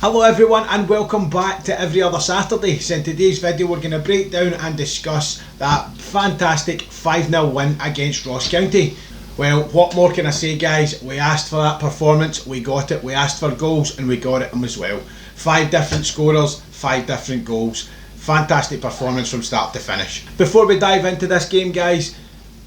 Hello everyone and welcome back to Every Other Saturday. So in today's video we're going to break down and discuss that fantastic 5-0 win against Ross County. Well, what more can I say, guys? We asked for that performance, we got it. We asked for goals and we got it as well. 5 different scorers, 5 different goals. Fantastic performance from start to finish. Before we dive into this game, guys,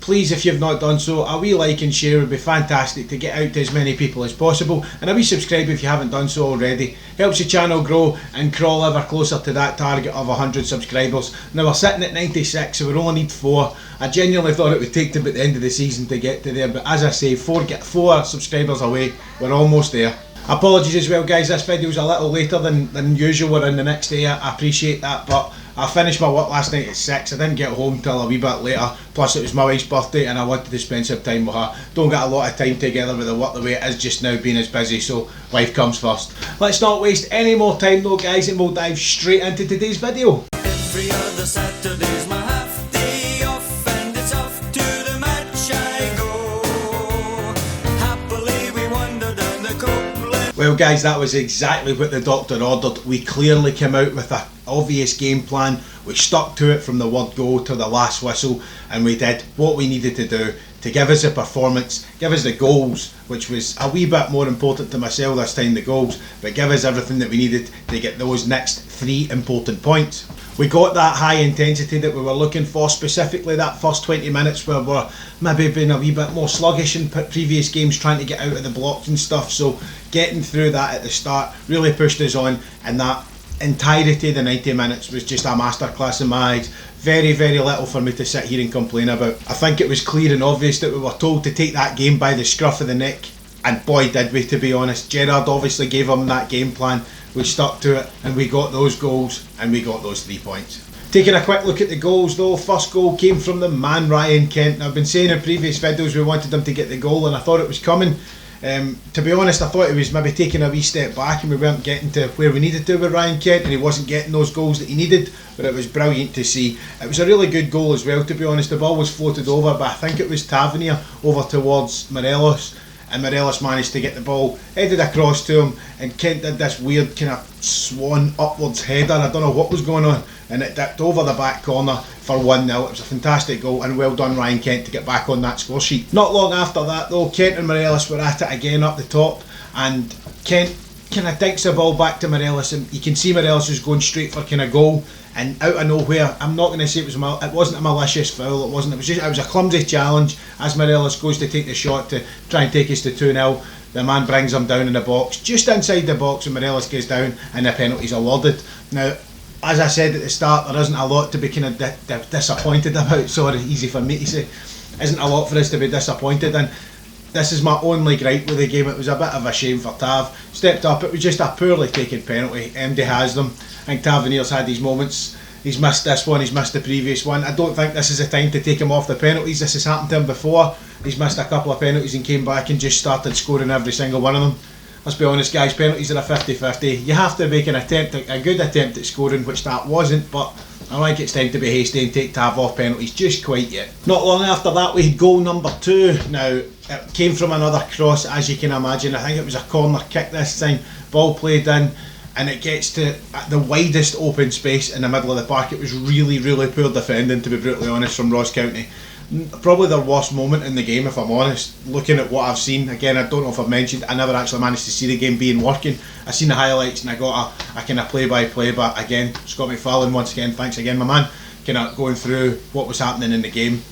please, if you've not done so, a wee like and share would be fantastic to get out to as many people as possible, and a wee subscribe if you haven't done so already. Helps the channel grow and crawl ever closer to that target of 100 subscribers. Now we're sitting at 96, so we only need 4. I genuinely thought it would take to about the end of the season to get to there, but as I say, 4 subscribers away, we're almost there. Apologies as well, guys, this video's a little later than usual. We're in the next day, I appreciate that, but I finished my work last night at 6. I didn't get home till a wee bit later, plus it was my wife's birthday and I wanted to spend some time with her. Don't get a lot of time together with the work the way it is just now, being as busy, so wife comes first. Let's not waste any more time though, guys, and we'll dive straight into today's video. Every other Saturday's my half day off, and it's off to the match I go. Happily we wander down the Copeland. Well, guys, that was exactly what the doctor ordered. We clearly came out with an obvious game plan. We stuck to it from the word go to the last whistle, and we did what we needed to do to give us a performance, give us the goals, which was a wee bit more important to myself this time, the goals, but give us everything that we needed to get those next 3 important points. We got that high intensity that we were looking for, specifically that first 20 minutes where we're maybe been a wee bit more sluggish in previous games, trying to get out of the blocks and stuff, so getting through that at the start really pushed us on, and that entirety of the 90 minutes was just a masterclass in my eyes. Very, very little for me to sit here and complain about. I think it was clear and obvious that we were told to take that game by the scruff of the neck, and boy did we, to be honest. Gerrard obviously gave them that game plan, we stuck to it, and we got those goals and we got those 3 points. Taking a quick look at the goals though, first goal came from the man Ryan Kent. Now, I've been saying in previous videos we wanted him to get the goal and I thought it was coming. To be honest, I thought he was maybe taking a wee step back and we weren't getting to where we needed to with Ryan Kent, and he wasn't getting those goals that he needed, but it was brilliant to see. It was a really good goal as well, to be honest. The ball was floated over, but I think it was Tavernier over towards Morelos, and Morelos managed to get the ball headed across to him, and Kent did this weird kind of swan upwards header. I don't know what was going on, and it dipped over the back corner for 1-0. It was a fantastic goal, and well done Ryan Kent to get back on that score sheet. Not long after that though, Kent and Morelos were at it again up the top, and Kent kind of dinks the ball back to Morelos, and you can see Morelos is going straight for kind of goal, and out of nowhere, I'm not going to say it wasn't a malicious foul, it was a clumsy challenge as Morelos goes to take the shot to try and take us to 2-0. The man brings him down in the box, just inside the box, and Morelos goes down and the penalty's awarded. Now, as I said at the start, there isn't a lot to be kind of disappointed about. Sorry, easy for me to say. Isn't a lot for us to be disappointed in. This is my only gripe with the game. It was a bit of a shame for Tav. Stepped up, it was just a poorly taken penalty. MD has them. I think Tavernier's had his moments. He's missed this one, he's missed the previous one. I don't think this is the time to take him off the penalties. This has happened to him before. He's missed a couple of penalties and came back and just started scoring every single one of them. Let's be honest, guys, penalties are a 50-50. You have to make an attempt, a good attempt at scoring, which that wasn't, but I think it's time to be hasty and take Tav off penalties just quite yet. Not long after that we had goal number 2. Now, it came from another cross, as you can imagine. I think it was a corner kick this time. Ball played in, and it gets to the widest open space in the middle of the park. It was really, really poor defending, to be brutally honest, from Ross County. Probably their worst moment in the game, if I'm honest, looking at what I've seen. Again, I don't know if I've mentioned, I never actually managed to see the game being working. I seen the highlights and I got a kind of play-by-play, but again, Scott McFarlane, once again, thanks again my man, kind of going through what was happening in the game.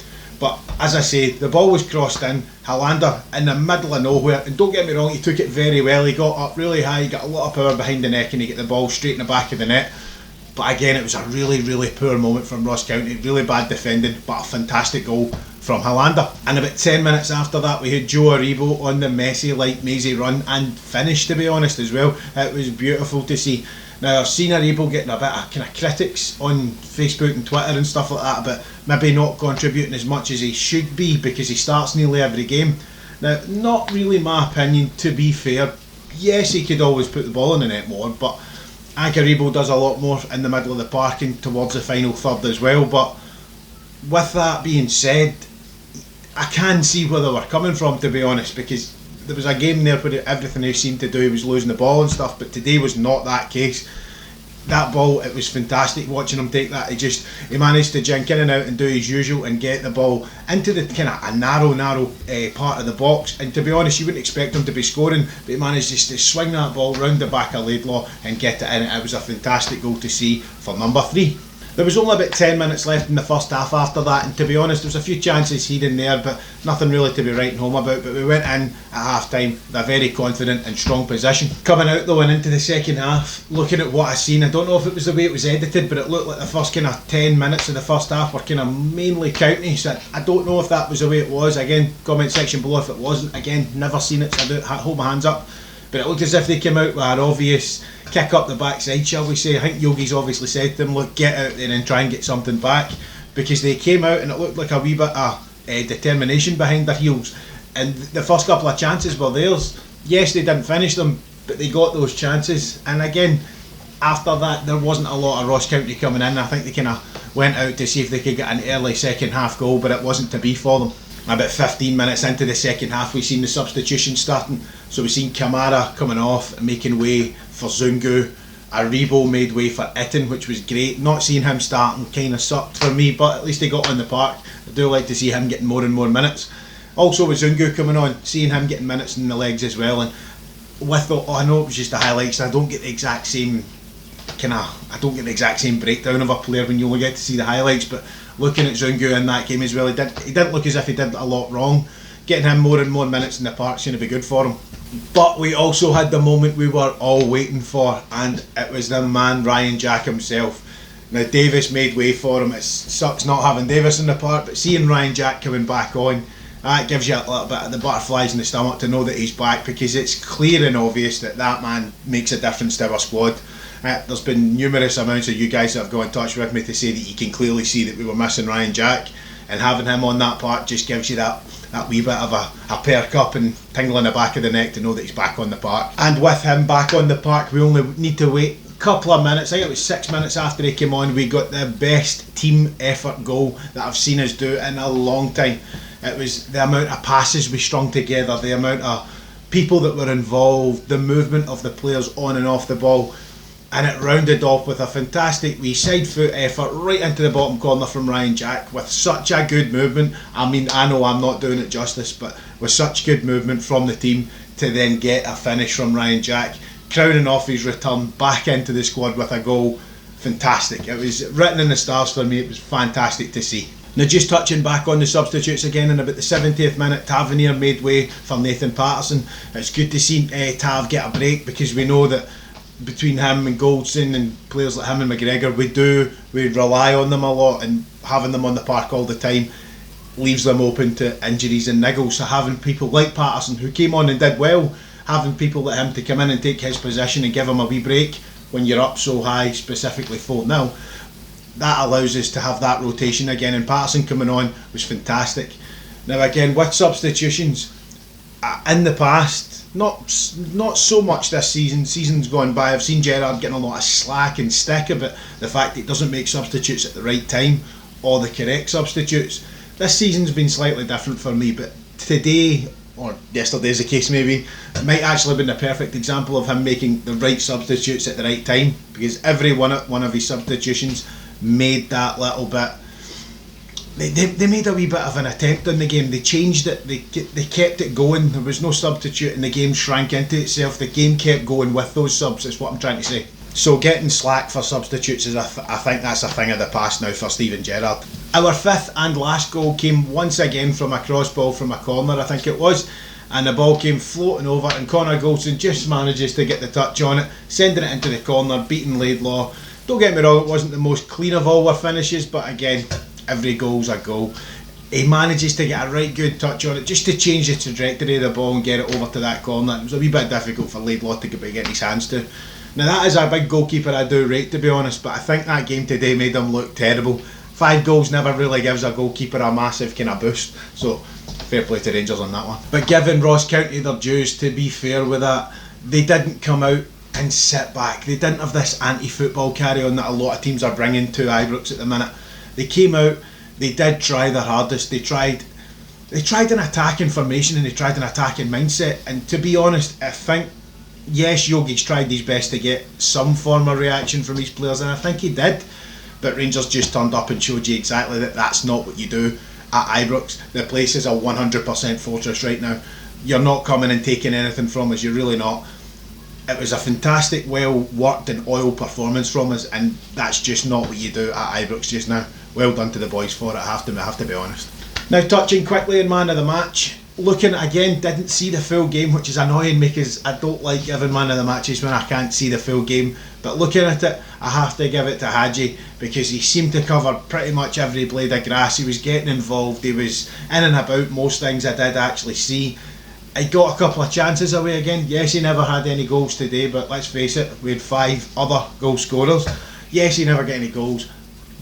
But as I say, the ball was crossed in, Helander in the middle of nowhere, and don't get me wrong, he took it very well. He got up really high, he got a lot of power behind the neck, and he got the ball straight in the back of the net. But again, it was a really, really poor moment from Ross County. Really bad defending, but a fantastic goal from Helander. And about 10 minutes after that, we had Joe Aribo on the messy, like mazy run and finish, to be honest, as well. It was beautiful to see. Now, I've seen Aribo getting a bit of kind of critics on Facebook and Twitter and stuff like that, but maybe not contributing as much as he should be because he starts nearly every game. Now, not really my opinion, to be fair. Yes, he could always put the ball in the net more, but I think Aribo does a lot more in the middle of the park and towards the final third as well. But with that being said, I can see where they were coming from, to be honest, because there was a game there where everything he seemed to do, he was losing the ball and stuff, but today was not that case. That ball, it was fantastic watching him take that. He managed to jink in and out and do his usual and get the ball into the kind of a narrow part of the box. And to be honest, you wouldn't expect him to be scoring, but he managed just to swing that ball round the back of Laidlaw and get it in. It was a fantastic goal to see for number 3. There was only about 10 minutes left in the first half after that, and to be honest, there was a few chances here and there, but nothing really to be writing home about. But we went in at half time with a very confident and strong position. Coming out though and into the second half, looking at what I seen, I don't know if it was the way it was edited, but it looked like the first kind of 10 minutes of the first half were kind of mainly County. So I don't know if that was the way it was. Again, comment section below if it wasn't. Again, never seen it, so I hold my hands up. But it looked as if they came out with an obvious kick up the backside, shall we say. I think Yogi's obviously said to them, look, get out there and try and get something back, because they came out and it looked like a wee bit of determination behind their heels. And the first couple of chances were theirs. Yes, they didn't finish them, but they got those chances. And again, after that, there wasn't a lot of Ross County coming in. I think they kind of went out to see if they could get an early second half goal, but it wasn't to be for them. About 15 minutes into the second half, we've seen the substitutions starting. So we've seen Kamara coming off and making way for Zungu. Aribo made way for Itten, which was great. Not seeing him starting kind of sucked for me, but at least he got on the park. I do like to see him getting more and more minutes. Also with Zungu coming on, seeing him getting minutes in the legs as well. And with the, I know it was just the highlights, I don't get the exact same breakdown of a player when you only get to see the highlights, but looking at Zungu in that game as well, he didn't look as if he did a lot wrong. Getting him more and more minutes in the park's going to be good for him. But we also had the moment we were all waiting for, and it was the man Ryan Jack himself. Now Davis made way for him. It sucks not having Davis in the park, but seeing Ryan Jack coming back on, that gives you a little bit of the butterflies in the stomach to know that he's back, because it's clear and obvious that that man makes a difference to our squad. There's been numerous amounts of you guys that have got in touch with me to say that you can clearly see that we were missing Ryan Jack, and having him on that park just gives you that wee bit of a perk up and tingle in the back of the neck to know that he's back on the park. And with him back on the park, we only need to wait a couple of minutes. I think it was 6 minutes after he came on, we got the best team effort goal that I've seen us do in a long time. It was the amount of passes we strung together, the amount of people that were involved, the movement of the players on and off the ball. And it rounded off with a fantastic wee side foot effort right into the bottom corner from Ryan Jack with such a good movement. I mean, I know I'm not doing it justice, but with such good movement from the team to then get a finish from Ryan Jack, crowning off his return back into the squad with a goal. Fantastic. It was written in the stars for me. It was fantastic to see. Now, just touching back on the substitutes again, in about the 70th minute, Tavernier made way for Nathan Patterson. It's good to see Tav get a break, because we know that between him and Goldson and players like him and McGregor, we rely on them a lot, and having them on the park all the time leaves them open to injuries and niggles. So having people like Patterson, who came on and did well, having people like him to come in and take his position and give him a wee break when you're up so high, specifically 4-0, that allows us to have that rotation again, and Patterson coming on was fantastic. Now again, with substitutions, in the past, not so much this season's gone by, I've seen Gerrard getting a lot of slack and stick about the fact that he doesn't make substitutes at the right time or the correct substitutes. This season's been slightly different for me, but today, or yesterday's the case maybe, it might actually have been a perfect example of him making the right substitutes at the right time, because every one of his substitutions made that little bit. They made a wee bit of an attempt on the game. They changed it. They kept it going. There was no substitute, and the game shrank into itself. The game kept going with those subs. Is what I'm trying to say. So getting slack for substitutes is I think that's a thing of the past now for Steven Gerrard. Our fifth and last goal came once again from a cross ball from a corner, I think it was, and the ball came floating over, and Connor Goldson just manages to get the touch on it, sending it into the corner, beating Laidlaw. Don't get me wrong, it wasn't the most clean of all our finishes, but again, every goal's a goal. He manages to get a right good touch on it just to change the trajectory of the ball and get it over to that corner. It was a wee bit difficult for Laidlaw to get his hands to. Now that is a big goalkeeper I do rate, to be honest, but I think that game today made him look terrible. 5 goals never really gives a goalkeeper a massive kind of boost, so fair play to Rangers on that one. But giving Ross County their dues, to be fair with that, they didn't come out and sit back. They didn't have this anti-football carry-on that a lot of teams are bringing to Ibrox at the minute. They came out, they did try their hardest, they tried They tried an attacking formation and they tried an attacking mindset, and to be honest, I think yes, Jogic tried his best to get some form of reaction from his players, and I think he did, but Rangers just turned up and showed you exactly that that's not what you do at Ibrox. The place is a 100% fortress right now. You're not coming and taking anything from us, you're really not. It was a fantastic, well worked and oiled performance from us, and that's just not what you do at Ibrox just now. Well done to the boys for it, I have to be honest. Now, touching quickly on man of the match, looking again, didn't see the full game, which is annoying because I don't like giving man of the matches when I can't see the full game, but looking at it, I have to give it to Hadji because he seemed to cover pretty much every blade of grass. He was getting involved, he was in and about most things I did actually see. He got a couple of chances away again. Yes, he never had any goals today, but let's face it, we had 5 other goal scorers. Yes, he never got any goals,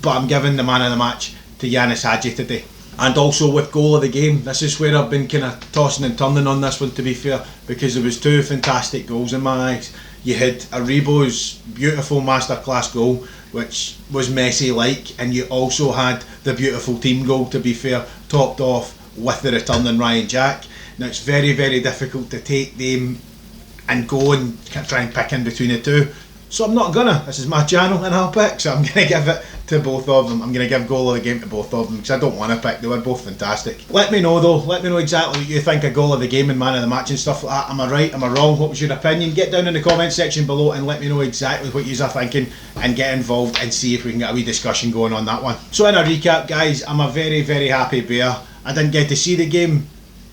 but I'm giving the man of the match to Yanis Hadji today. And also with goal of the game, this is where I've been kind of tossing and turning on this one, to be fair, because there was 2 fantastic goals in my eyes. You had Aribo's beautiful masterclass goal, which was Messi-like, and you also had the beautiful team goal, to be fair, topped off with the returning Ryan Jack. Now it's very, very difficult to take them and go and try and pick in between the two. So I'm not gonna. This is my channel and I'll pick. So I'm gonna give it to both of them. I'm gonna give goal of the game to both of them because I don't want to pick. They were both fantastic. Let me know though. Let me know exactly what you think of goal of the game and man of the match and stuff like that. Am I right? Am I wrong? What was your opinion? Get down in the comment section below and let me know exactly what you are thinking and get involved and see if we can get a wee discussion going on that one. So in a recap, guys, I'm a very, very happy bear. I didn't get to see the game,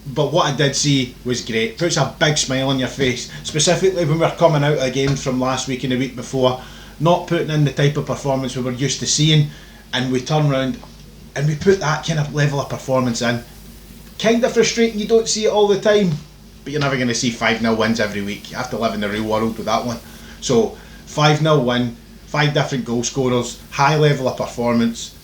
but what I did see was great. Puts a big smile on your face, specifically when we're coming out of the games from last week and the week before, not putting in the type of performance we were used to seeing, and we turn around and we put that kind of level of performance in. Kind of frustrating, you don't see it all the time, but you're never going to see 5-0 wins every week. You have to live in the real world with that one. So 5-0 win, 5 different goal scorers, high level of performance,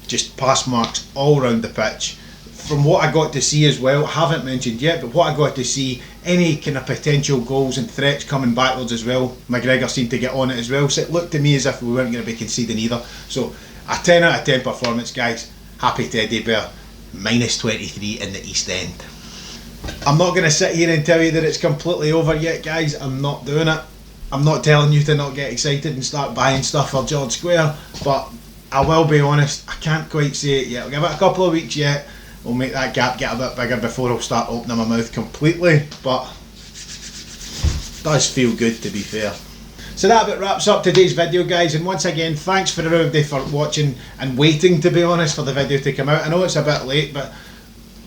just pass marks all round the pitch. From what I got to see as well, I haven't mentioned yet, but what I got to see, any kind of potential goals and threats coming backwards as well. McGregor seemed to get on it as well, so it looked to me as if we weren't going to be conceding either. So a 10 out of 10 performance, guys. Happy Teddy Bear. Minus 23 in the East End. I'm not going to sit here and tell you that it's completely over yet, guys. I'm not doing it. I'm not telling you to not get excited and start buying stuff for George Square, but I will be honest, I can't quite say it yet. I'll give it a couple of weeks yet. We'll make that gap get a bit bigger before I'll start opening my mouth completely, but it does feel good, to be fair. So that about wraps up today's video, guys, and once again, thanks for everybody for watching and waiting, to be honest, for the video to come out. I know it's a bit late, but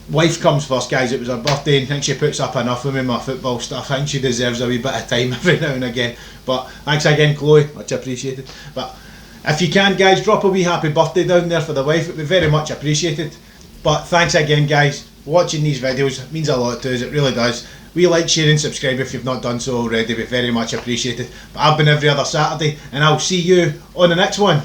wife comes first, guys. It was her birthday and I think she puts up enough with me, my football stuff. I think she deserves a wee bit of time every now and again, but thanks again, Chloe, much appreciated. But if you can, guys, drop a wee happy birthday down there for the wife, it would be very much appreciated. But thanks again, guys, watching these videos. It means a lot to us, it really does. We like, share and subscribe if you've not done so already, we very much appreciate it. But I've been every other Saturday and I'll see you on the next one.